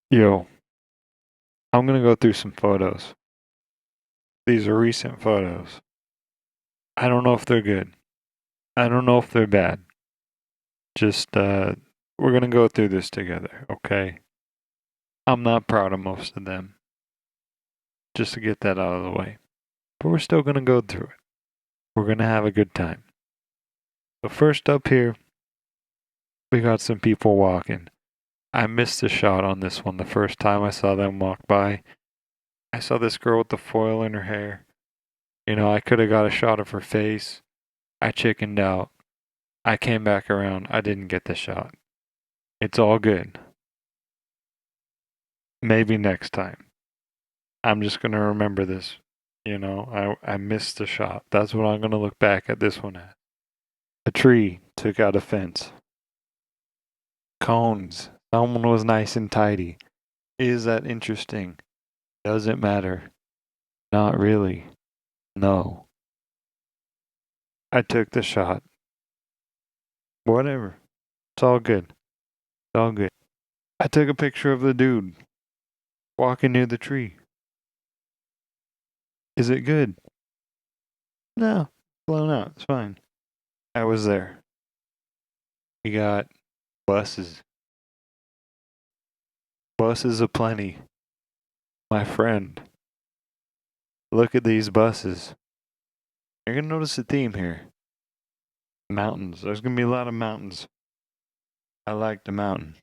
Yo, I'm gonna go through some photos. These are recent photos. I don't know if they're good. I don't know if they're bad. Just, we're gonna go through this together, okay? I'm not proud of most of them, just to get that out of the way. But we're still gonna go through it. We're gonna have a good time. So, first up here, we got some people walking. I missed the shot on this one the first time I saw them walk by. I saw this girl with the foil in her hair. I could have got a shot of her face. I chickened out. I came back around. I didn't get the shot. It's all good. Maybe next time. I'm just going to remember this. I missed the shot. That's what I'm going to look back at this one at. A tree took out a fence. Cones. Someone was nice and tidy. Is that interesting? Does it matter? Not really. No. I took the shot. Whatever. It's all good. It's all good. I took a picture of the dude walking near the tree. Is it good? No. Blown out. It's fine. I was there. We got buses. Buses aplenty. My friend. Look at these buses. You're going to notice a theme here. Mountains. There's going to be a lot of mountains. I like the mountain.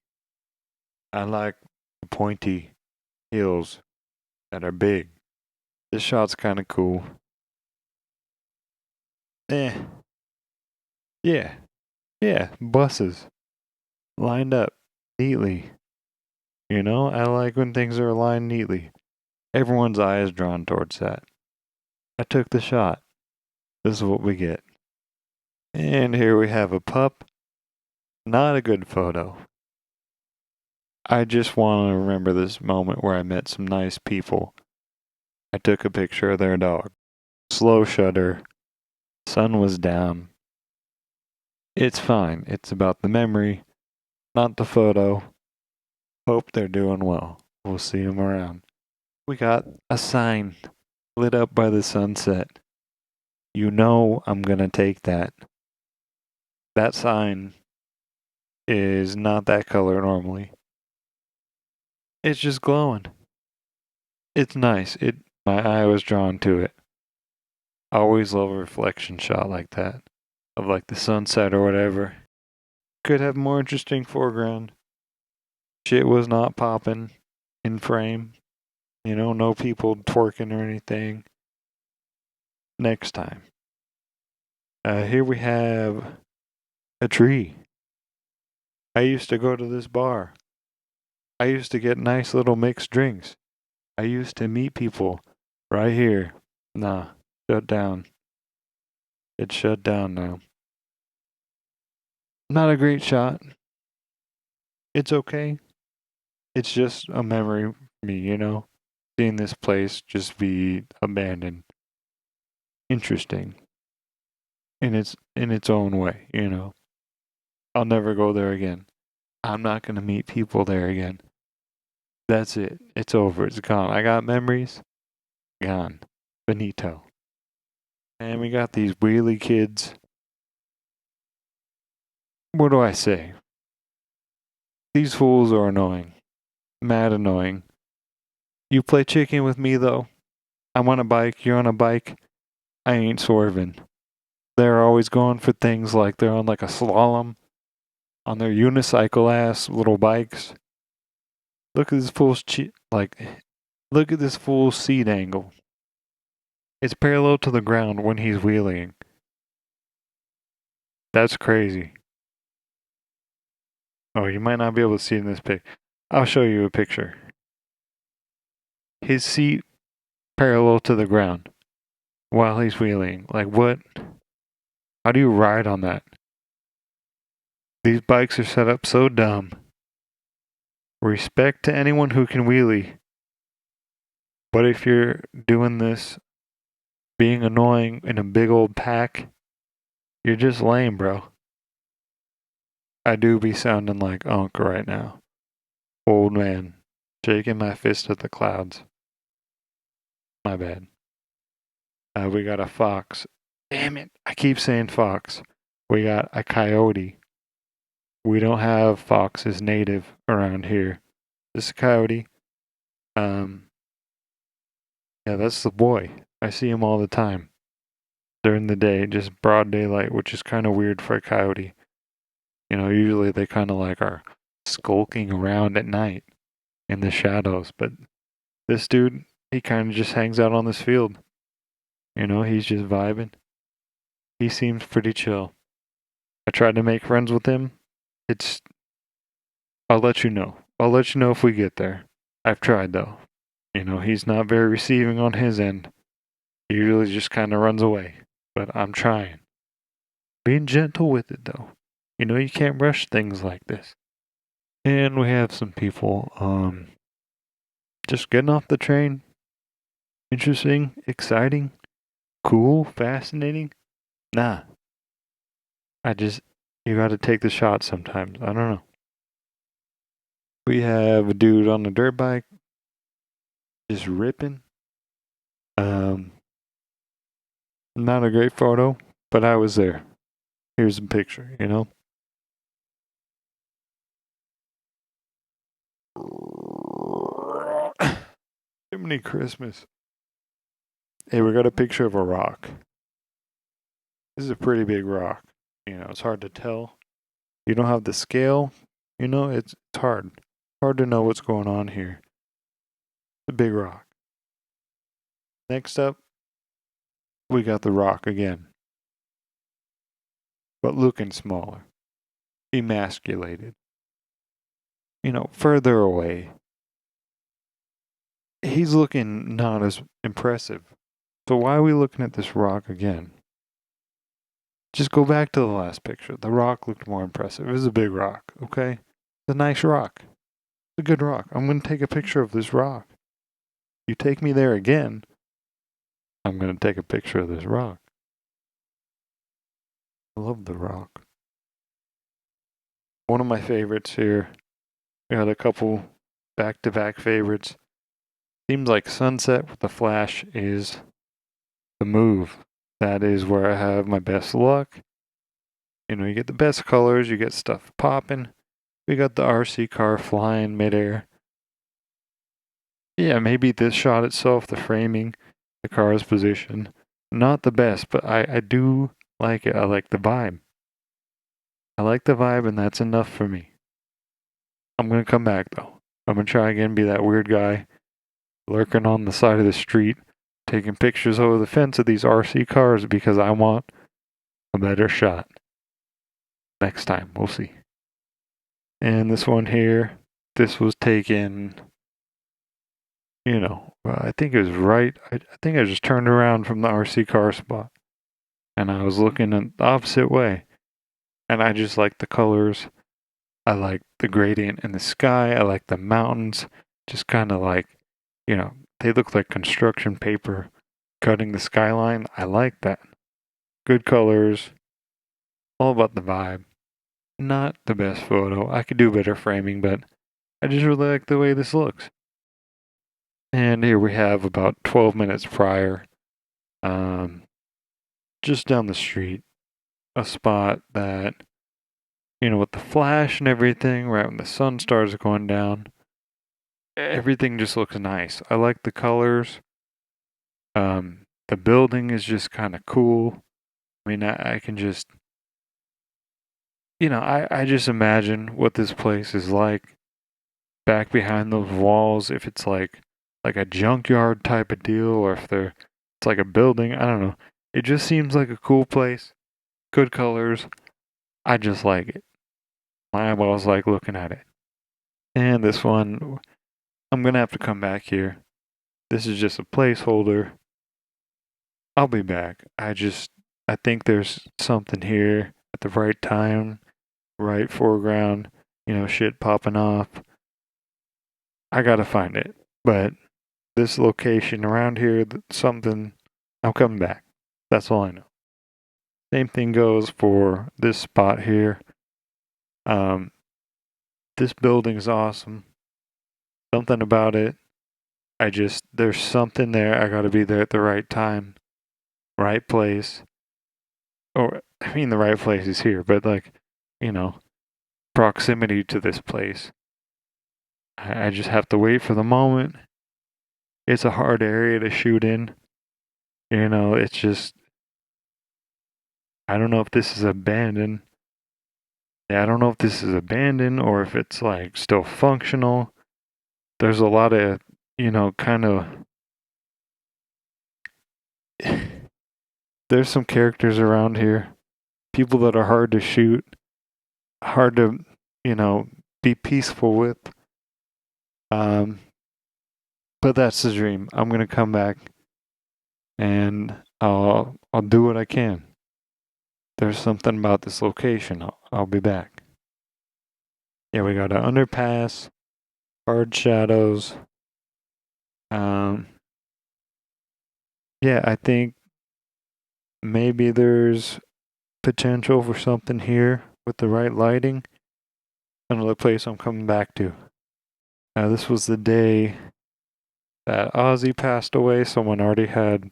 I like the pointy hills that are big. This shot's kind of cool. Eh. Yeah. Yeah. Buses. Lined up neatly. I like when things are aligned neatly. Everyone's eye is drawn towards that. I took the shot. This is what we get. And here we have a pup. Not a good photo. I just want to remember this moment where I met some nice people. I took a picture of their dog. Slow shutter. Sun was down. It's fine. It's about the memory, not the photo. Hope they're doing well. We'll see them around. We got a sign lit up by the sunset. I'm gonna take that. That sign is not that color normally. It's just glowing. It's nice. My eye was drawn to it. I always love a reflection shot like that. Of like the sunset or whatever. Could have more interesting foreground. Shit was not popping in frame. No people twerking or anything. Next time. Here we have a tree. I used to go to this bar. I used to get nice little mixed drinks. I used to meet people right here. Nah, shut down. It's shut down now. Not a great shot. It's okay. It's just a memory for me. Seeing this place just be abandoned. Interesting. In its own way. I'll never go there again. I'm not gonna meet people there again. That's it. It's over. It's gone. I got memories. Gone. Benito. And we got these wheelie kids. What do I say? These fools are annoying. Mad annoying. You play chicken with me though? I'm on a bike, you're on a bike. I ain't swerving. They're always going for things like they're on like a slalom on their unicycle ass little bikes. Look at this fool's look at this fool's seat angle. It's parallel to the ground when he's wheeling. That's crazy. Oh, you might not be able to see in this pic. I'll show you a picture. His seat parallel to the ground while he's wheeling. Like what? How do you ride on that? These bikes are set up so dumb. Respect to anyone who can wheelie. But if you're doing this, being annoying in a big old pack, you're just lame, bro. I do be sounding like Unc right now. Old man. Shaking my fist at the clouds. My bad. We got a fox. Damn it. I keep saying fox. We got a coyote. We don't have foxes native around here. This is a coyote. Um, yeah, that's the boy. I see him all the time during the day, just broad daylight, which is kind of weird for a coyote. You know, usually they kind of like are skulking around at night in the shadows, but this dude, he kind of just hangs out on this field. You know, he's just vibing. He seems pretty chill. I tried to make friends with him. It's, I'll let you know. I'll let you know if we get there. I've tried though. You know, he's not very receiving on his end. He usually just kind of runs away. But I'm trying. Being gentle with it though. You know, you can't rush things like this. And we have some people just getting off the train. Interesting, exciting, cool, fascinating. Nah. You gotta take the shot sometimes. I don't know. We have a dude on a dirt bike just ripping. Um, Not a great photo, but I was there. Here's a picture, you know? Jiminy Christmas. Hey, we got a picture of a rock. This is a pretty big rock. You know, it's hard to tell. You don't have the scale. You know, it's hard. Hard to know what's going on here. It's a big rock. Next up, we got the rock again. But looking smaller. Emasculated. You know, further away. He's looking not as impressive. So why are we looking at this rock again? Just go back to the last picture. The rock looked more impressive. It was a big rock, okay? It's a nice rock. It's a good rock. I'm going to take a picture of this rock. You take me there again, I'm going to take a picture of this rock. I love the rock. One of my favorites here. We had a couple back-to-back favorites. Seems like Sunset with the Flash is the move. That is where I have my best luck. You know, you get the best colors, you get stuff popping. We got the RC car flying midair. Yeah, maybe this shot itself, the framing, the car's position, not the best, but I do like it. I like the vibe. I like the vibe, and that's enough for me. I'm gonna come back though. I'm gonna try again, be that weird guy lurking on the side of the street, taking pictures over the fence of these RC cars because I want a better shot. Next time, we'll see. And this one here, this was taken, you know, I think it was right. I think I just turned around from the RC car spot and I was looking in the opposite way. And I just like the colors. I like the gradient in the sky. I like the mountains. Just kind of like, you know, they look like construction paper cutting the skyline. I like that. Good colors. All about the vibe. Not the best photo. I could do better framing, but I just really like the way this looks. And here we have about 12 minutes prior, just down the street, a spot that, you know, with the flash and everything, right when the sun starts going down, everything just looks nice. I like the colors. The building is just kind of cool. I mean, I can just, you know, I just imagine what this place is like back behind those walls. If it's like a junkyard type of deal, or if it's like a building. I don't know. It just seems like a cool place. Good colors. I just like it. My eyeballs like looking at it. And this one, I'm gonna have to come back here. This is just a placeholder. I'll be back. I think there's something here at the right time, right foreground, you know, shit popping off. I gotta find it. But this location around here, something, I'm coming back. That's all I know. Same thing goes for this spot here. Um, this building is awesome. Something about it. There's something there. I gotta be there at the right time, right place. Or, I mean, the right place is here, but like, you know, proximity to this place. I just have to wait for the moment. It's a hard area to shoot in. It's just, I don't know if this is abandoned. Yeah, I don't know if this is abandoned or if it's like still functional. There's a lot of, kind of, there's some characters around here, people that are hard to shoot, hard to, you know, be peaceful with. Um, but that's the dream. I'm gonna come back and I'll do what I can. There's something about this location. I'll be back. Yeah, we got an underpass, hard shadows. Um, yeah, I think maybe there's potential for something here with the right lighting. Another place I'm coming back to. This was the day that Ozzy passed away. Someone already had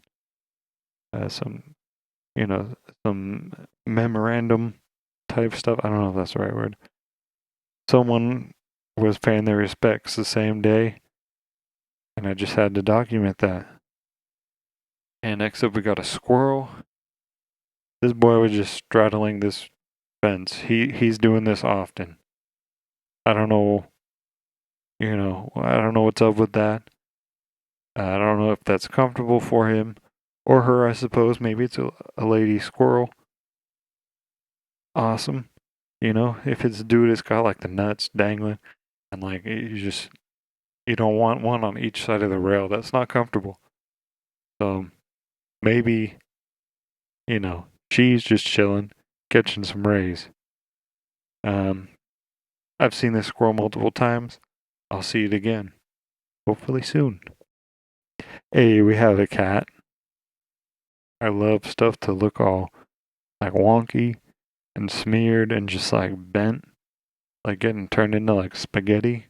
some, some memorandum type stuff. I don't know if that's the right word. Someone was paying their respects the same day, and I just had to document that. And next up, we got a squirrel. This boy was just straddling this fence. He's doing this often. I don't know, I don't know what's up with that. I don't know if that's comfortable for him or her, I suppose. Maybe it's a lady squirrel. Awesome. If it's a dude, it's got like the nuts dangling, and like you don't want one on each side of the rail. That's not comfortable. So maybe, she's just chilling, catching some rays. Um, I've seen this squirrel multiple times. I'll see it again, hopefully soon. Hey, we have a cat. I love stuff to look all like wonky and smeared and just like bent, like getting turned into like spaghetti.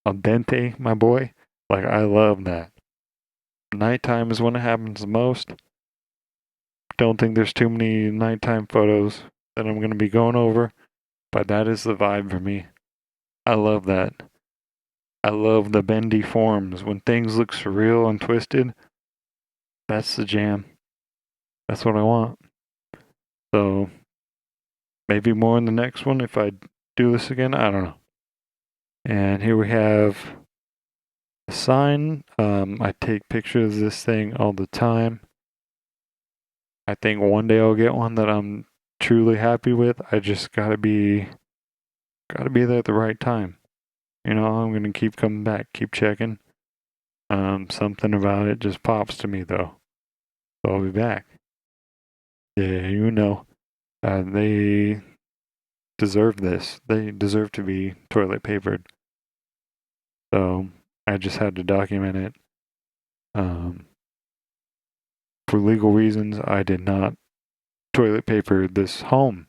Al dente, my boy. Like, I love that. Nighttime is when it happens the most. Don't think there's too many nighttime photos that I'm going to be going over, but that is the vibe for me. I love that. I love the bendy forms. When things look surreal and twisted, that's the jam. That's what I want. So, maybe more in the next one if I do this again. I don't know. And here we have a sign. I take pictures of this thing all the time. I think one day I'll get one that I'm truly happy with. I just gotta be there at the right time. I'm gonna keep coming back, keep checking. Something about it just pops to me though. So I'll be back. Yeah, they deserve this. They deserve to be toilet papered. So I just had to document it. For legal reasons, I did not toilet paper this home.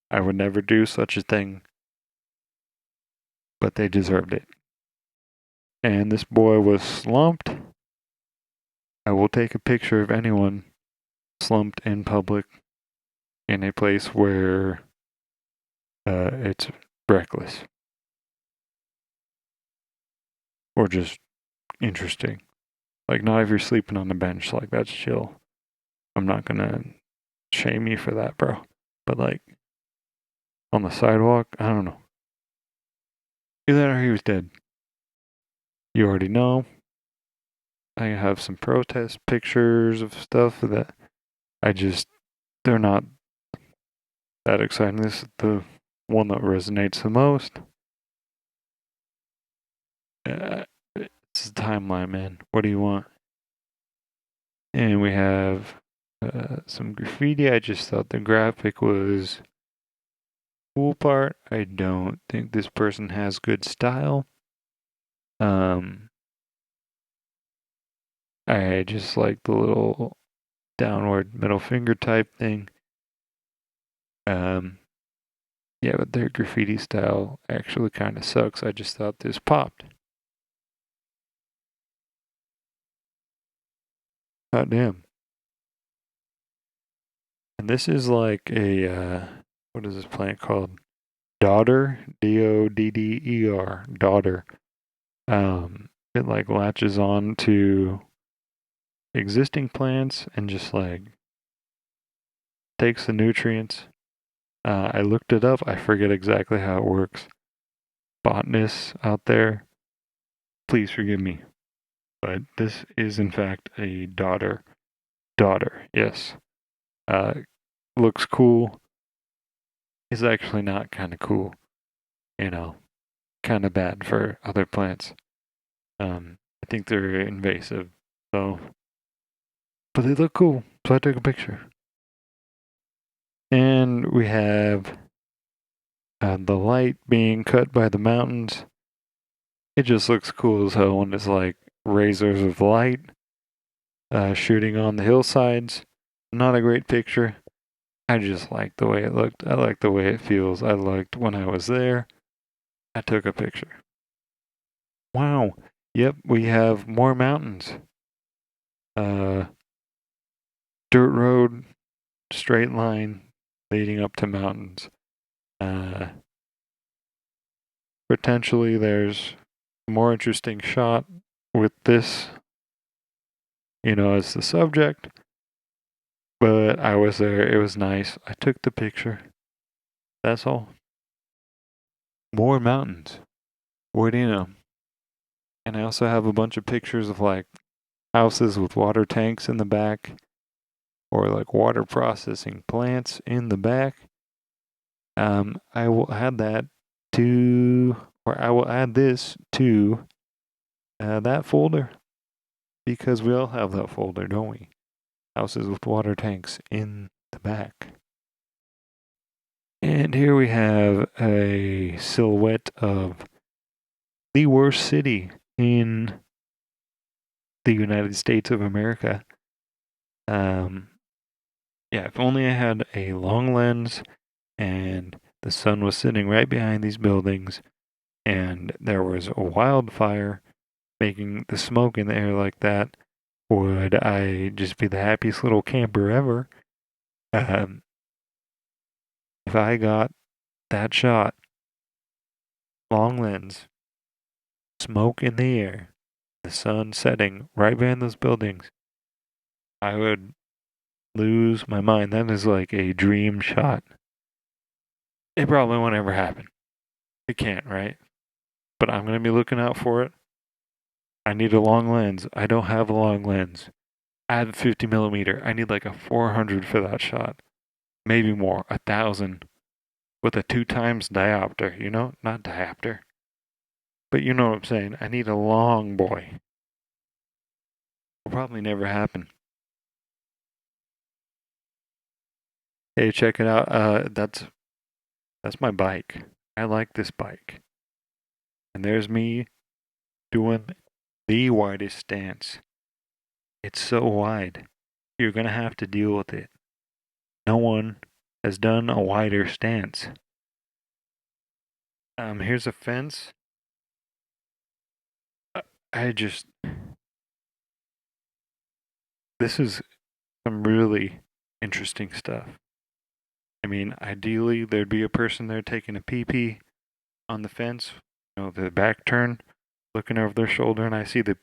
I would never do such a thing, but they deserved it. And this boy was slumped. I will take a picture of anyone slumped in public in a place where it's reckless or just interesting. Like, not if you're sleeping on the bench, like, that's chill. I'm not gonna shame you for that, bro. But, like, on the sidewalk, I don't know. Either that or he was dead. You already know. I have some protest pictures of stuff that they're not that exciting. This is the one that resonates the most. It's the timeline, man. What do you want? And we have some graffiti. I just thought the graphic was cool part. I don't think this person has good style. I just like the little downward middle finger type thing. Yeah, but their graffiti style actually kind of sucks. I just thought this popped. Hot damn. And this is like a, what is this plant called? Dodder, Dodder, dodder. It like latches on to existing plants and just like takes the nutrients. I looked it up. I forget exactly how it works. Botanists out there, please forgive me. But this is in fact a dodder. Dodder, yes. Uh, looks cool. Is actually not kind of cool. You know, kind of bad for other plants. I think they're invasive. So, but they look cool. So I took a picture. And we have the light being cut by the mountains. It just looks cool as hell when it's like razors of light shooting on the hillsides. Not a great picture. I just like the way it looked. I like the way it feels. I liked when I was there. I took a picture. Wow. Yep, we have more mountains. Uh, dirt road, straight line leading up to mountains. Uh, potentially there's a more interesting shot with this, as the subject. But I was there. It was nice. I took the picture. That's all. More mountains. What do you know? And I also have a bunch of pictures of like houses with water tanks in the back or like water processing plants in the back. I will add that to, or I will add this to that folder because we all have that folder, don't we? Houses with water tanks in the back. And here we have a silhouette of the worst city in the United States of America. Um, yeah, if only I had a long lens and the sun was sitting right behind these buildings and there was a wildfire making the smoke in the air like that, would I just be the happiest little camper ever? Um, if I got that shot, long lens, smoke in the air, the sun setting right behind those buildings, I would lose my mind. That is like a dream shot. It probably won't ever happen. It can't, right? But I'm going to be looking out for it. I need a long lens. I don't have a long lens. I have a 50 millimeter. I need like a 400 for that shot. Maybe more, 1,000 with a 2 times diopter, Not diopter. But you know what I'm saying. I need a long boy. Will probably never happen. Hey, check it out. That's my bike. I like this bike. And there's me doing the widest stance. It's so wide. You're gonna have to deal with it. No one has done a wider stance. Here's a fence. I just this is some really interesting stuff. I mean, ideally there'd be a person there taking a pee pee on the fence, the back turn, looking over their shoulder, and I see the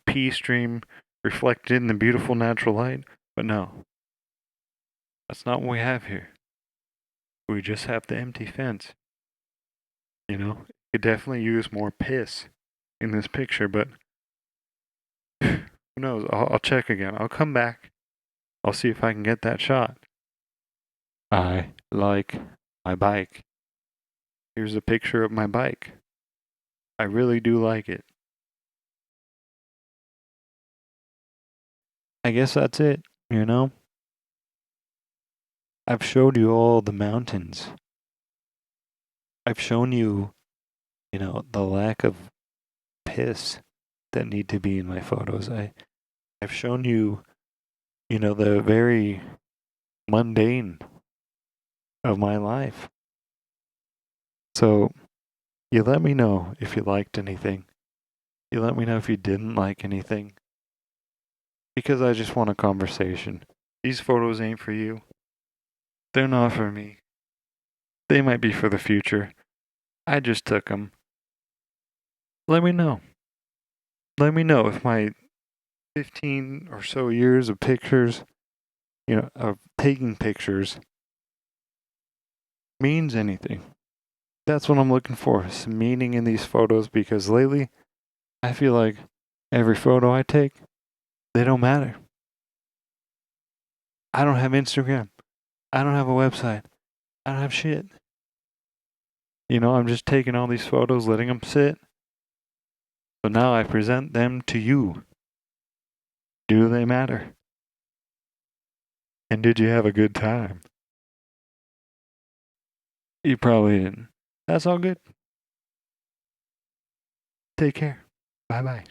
pee stream reflected in the beautiful natural light. But no, that's not what we have here. We just have the empty fence. Could definitely use more piss in this picture, but who knows? I'll check again. I'll come back. I'll see if I can get that shot. I like my bike. Here's a picture of my bike. I really do like it. I guess that's it, I've showed you all the mountains. I've shown you, the lack of piss that need to be in my photos. I've shown you, the very mundane of my life. So you let me know if you liked anything. You let me know if you didn't like anything. because I just want a conversation. These photos ain't for you. They're not for me. They might be for the future. I just took them. Let me know. Let me know if my 15 or so years of pictures, of taking pictures, means anything. That's what I'm looking for, some meaning in these photos, because lately I feel like every photo I take, they don't matter. I don't have Instagram. I don't have a website. I don't have shit. I'm just taking all these photos, letting them sit. So now I present them to you. Do they matter? And did you have a good time? You probably didn't. That's all good. Take care. Bye bye.